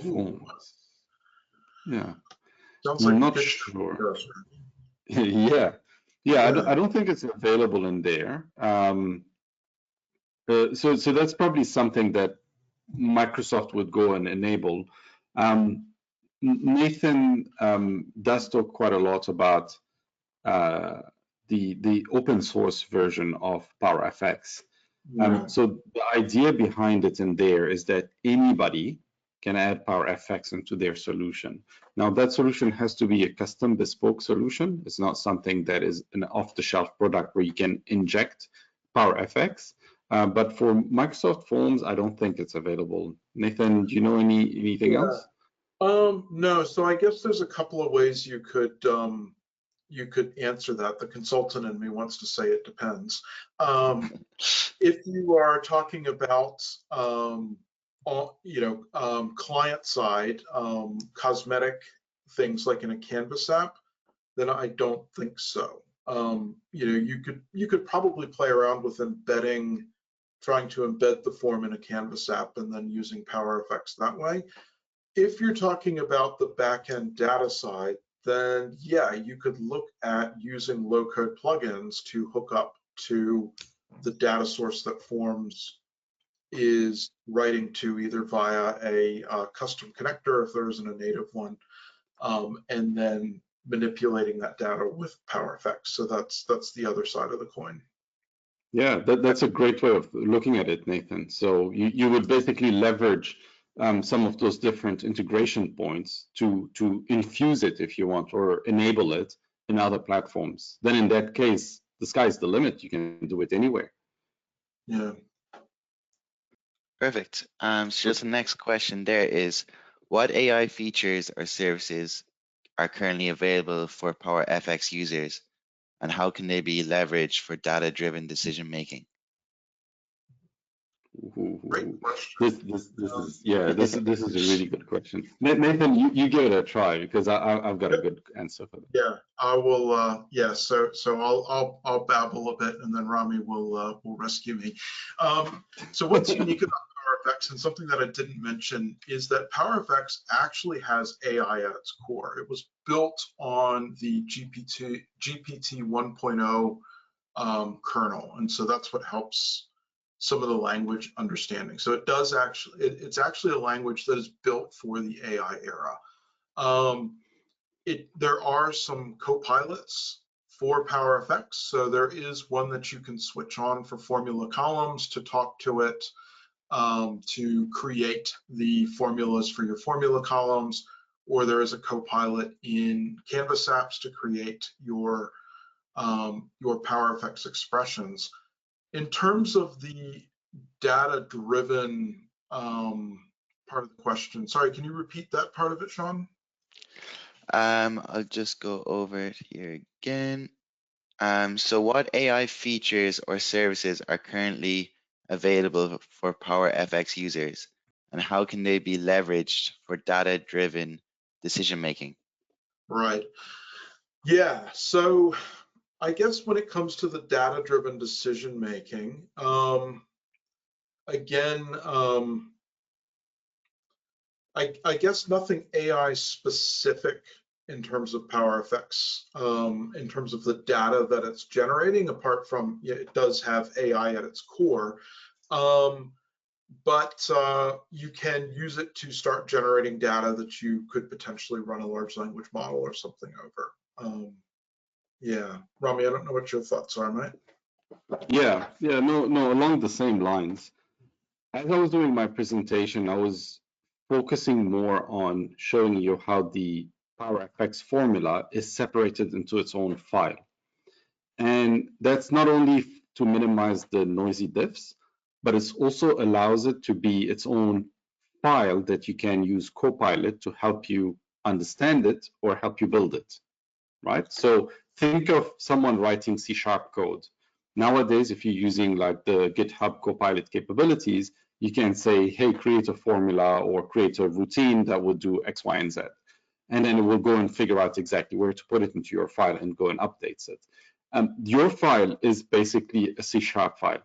Forms. Yeah. Sounds like I'm not sure. Yeah. I don't think it's available in there. So that's probably something that Microsoft would go and enable. Nathan does talk quite a lot about the open source version of PowerFX. So the idea behind it in there is that anybody can add PowerFX into their solution. Now that solution has to be a custom bespoke solution. It's not something that is an off-the-shelf product where you can inject PowerFX. But for Microsoft Forms, I don't think it's available. Nathan, do you know anything else? No, so I guess there's a couple of ways you could answer that. The consultant in me wants to say it depends. If you are talking about client side cosmetic things like in a Canvas app, then I don't think so. You could probably play around with trying to embed the form in a Canvas app and then using Power Effects that way. If you're talking about the backend data side, then yeah, you could look at using low-code plugins to hook up to the data source that Forms is writing to, either via a custom connector if there isn't a native one, and then manipulating that data with Power Effects. So that's the other side of the coin. Yeah, that's a great way of looking at it, Nathan. So you would basically leverage some of those different integration points to infuse it, if you want, or enable it in other platforms. Then in that case, the sky's the limit. You can do it anywhere. Yeah. Perfect. So just the next question there is, what AI features or services are currently available for Power FX users, and how can they be leveraged for data-driven decision making? Great question. This is a really good question. Nathan, you give it a try, because I've got a good answer for that. Yeah, I will. Yeah, so I'll babble a bit, and then Rami will rescue me. So what's unique about Power Effects, and something that I didn't mention, is that Power Effects actually has AI at its core. It was built on the GPT 1.0 kernel, and so that's what helps some of the language understanding. So it does actually, it's actually a language that is built for the AI era. There are some co-pilots for Power Effects. So there is one that you can switch on for formula columns to talk to it, to create the formulas for your formula columns, or there is a co-pilot in Canvas apps to create your Power Effects expressions. In terms of the data-driven part of the question, sorry, can you repeat that part of it, Sean? I'll just go over it here again. So what AI features or services are currently available for Power FX users, and how can they be leveraged for data-driven decision making? Right. Yeah. So I guess when it comes to the data-driven decision making, again, I guess nothing AI specific in terms of Power Effects, in terms of the data that it's generating, apart from, yeah, it does have AI at its core. But you can use it to start generating data that you could potentially run a large language model or something over. Yeah, Rami, I don't know what your thoughts are, mate. No, along the same lines. As I was doing my presentation, I was focusing more on showing you how the Power FX formula is separated into its own file. And that's not only to minimize the noisy diffs, but it also allows it to be its own file that you can use Copilot to help you understand it or help you build it, right? So think of someone writing C# code. Nowadays, if you're using like the GitHub Copilot capabilities, you can say, hey, create a formula or create a routine that would do X, Y, and Z. And then it will go and figure out exactly where to put it into your file and go and updates it. Your file is basically a C# file.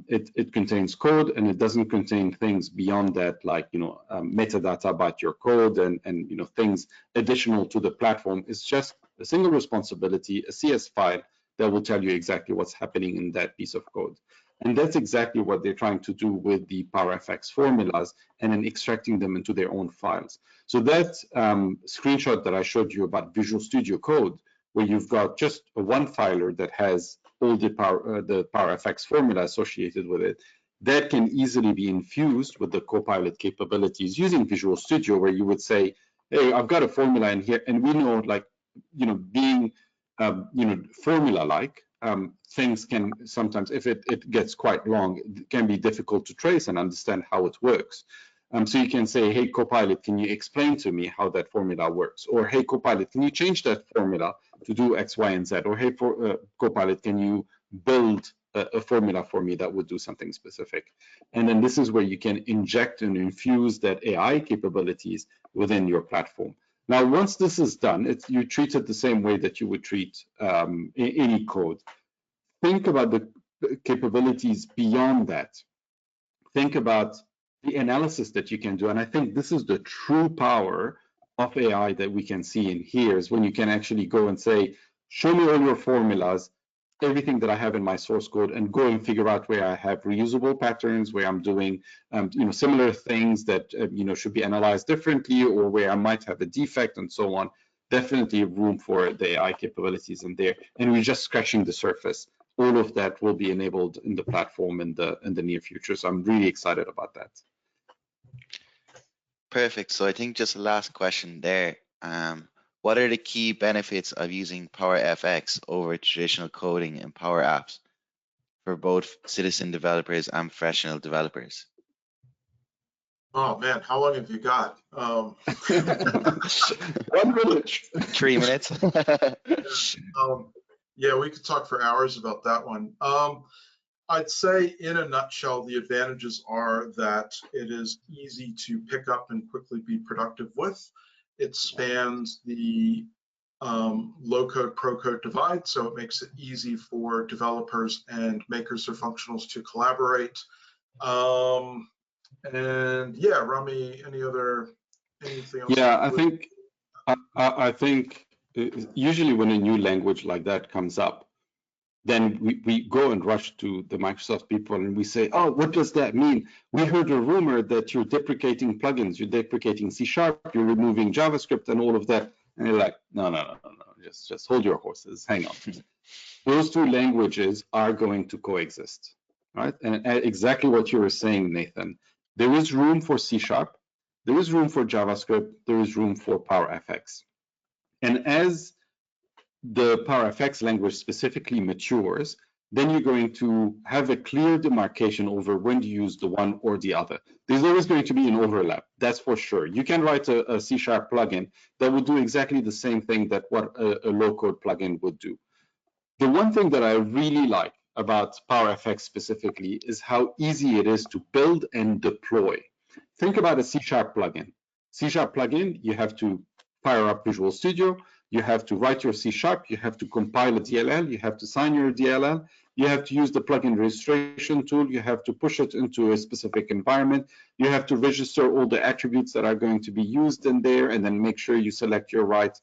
It contains code, and it doesn't contain things beyond that, like metadata about your code and things additional to the platform. It's just a single responsibility, a CS file that will tell you exactly what's happening in that piece of code. And that's exactly what they're trying to do with the Power FX formulas, and then extracting them into their own files. So that screenshot that I showed you about Visual Studio Code, where you've got just a one filer that has all the Power FX formula associated with it, that can easily be infused with the Copilot capabilities using Visual Studio, where you would say, hey, I've got a formula in here, and we know, like, being formula-like, things can sometimes, if it gets quite long, it can be difficult to trace and understand how it works. So you can say, hey, Copilot, can you explain to me how that formula works? Or, hey, Copilot, can you change that formula to do X, Y, and Z? Or, hey, Copilot, can you build a formula for me that would do something specific. And then this is where you can inject and infuse that AI capabilities within your platform. Now, once this is done, you treat it the same way that you would treat any code. Think about the capabilities beyond that. Think about the analysis that you can do. And I think this is the true power of AI that we can see in here, is when you can actually go and say, show me all your formulas, everything that I have in my source code, and go and figure out where I have reusable patterns, where I'm doing similar things that should be analyzed differently, or where I might have a defect and so on. Definitely room for the AI capabilities in there. And we're just scratching the surface. All of that will be enabled in the platform in the near future. So I'm really excited about that. Perfect. So I think just the last question there. What are the key benefits of using Power FX over traditional coding in Power Apps for both citizen developers and professional developers? Oh man, how long have you got? 1 minute. 3 minutes. Yeah, we could talk for hours about that one. I'd say in a nutshell, the advantages are that it is easy to pick up and quickly be productive with. It spans the low code, pro code divide, so it makes it easy for developers and makers or functionals to collaborate. And yeah, Rami, anything else? Yeah, I think usually when a new language like that comes up, then we go and rush to the Microsoft people and we say, oh, what does that mean? We heard a rumor that you're deprecating plugins, you're deprecating C#, you're removing JavaScript and all of that. And you're like, no, just hold your horses, hang on. Those two languages are going to coexist, right? And exactly what you were saying, Nathan. There is room for C#, there is room for JavaScript, there is room for PowerFX. And as the PowerFX language specifically matures, then you're going to have a clear demarcation over when to use the one or the other. There's always going to be an overlap, that's for sure. You can write a C# plugin that will do exactly the same thing that what a low-code plugin would do. The one thing that I really like about PowerFX specifically is how easy it is to build and deploy. Think about a C# plugin. C# plugin, you have to fire up Visual Studio, you have to write your C#, you have to compile a DLL, you have to sign your DLL, you have to use the plugin registration tool, you have to push it into a specific environment, you have to register all the attributes that are going to be used in there, and then make sure you select your right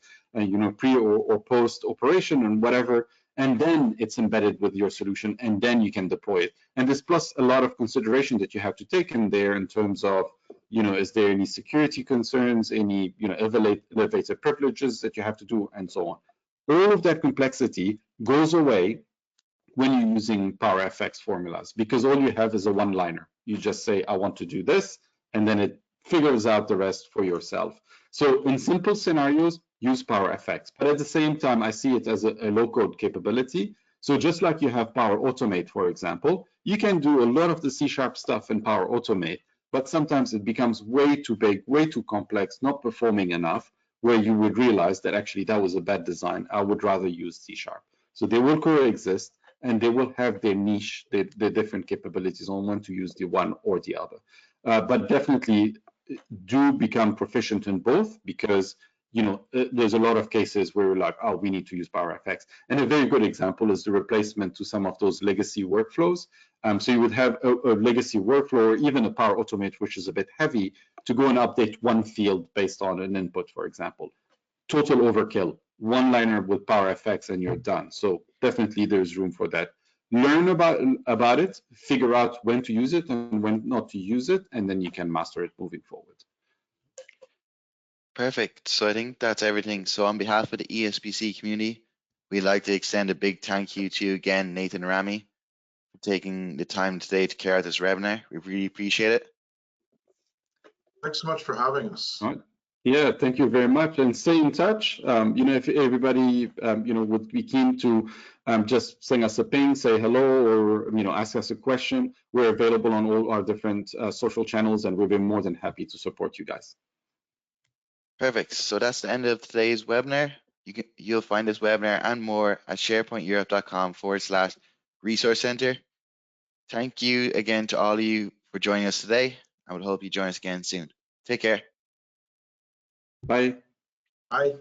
pre or post operation and whatever, and then it's embedded with your solution, and then you can deploy it. And there's plus a lot of consideration that you have to take in there in terms of, is there any security concerns, any, elevated privileges that you have to do, and so on. All of that complexity goes away when you're using PowerFX formulas, because all you have is a one-liner. You just say, I want to do this, and then it figures out the rest for yourself. So in simple scenarios, use PowerFX. But at the same time, I see it as a low-code capability. So just like you have Power Automate, for example, you can do a lot of the C# stuff in Power Automate, but sometimes it becomes way too big, way too complex, not performing enough, where you would realize that actually that was a bad design. I would rather use C#. So they will coexist, and they will have their niche, their different capabilities on when to use the one or the other. But definitely do become proficient in both, because there's a lot of cases where we're like, oh, we need to use PowerFX. And a very good example is the replacement to some of those legacy workflows. So you would have a legacy workflow, or even a Power Automate, which is a bit heavy, to go and update one field based on an input, for example. Total overkill. One-liner with PowerFX and you're done. So definitely there's room for that. Learn about it, figure out when to use it and when not to use it, and then you can master it moving forward. Perfect. So I think that's everything. So on behalf of the ESBC community, we'd like to extend a big thank you to you again, Nathan and Rami, for taking the time today to carry out this webinar. We really appreciate it. Thanks so much for having us. All right. Yeah, thank you very much, and stay in touch. If everybody, would be keen to just send us a ping, say hello, or ask us a question, we're available on all our different social channels, and we'll be more than happy to support you guys. Perfect. So that's the end of today's webinar. You'll find this webinar and more at sharepointeurope.com/. Resource Center. Thank you again to all of you for joining us today. I would hope you join us again soon. Take care. Bye. Bye.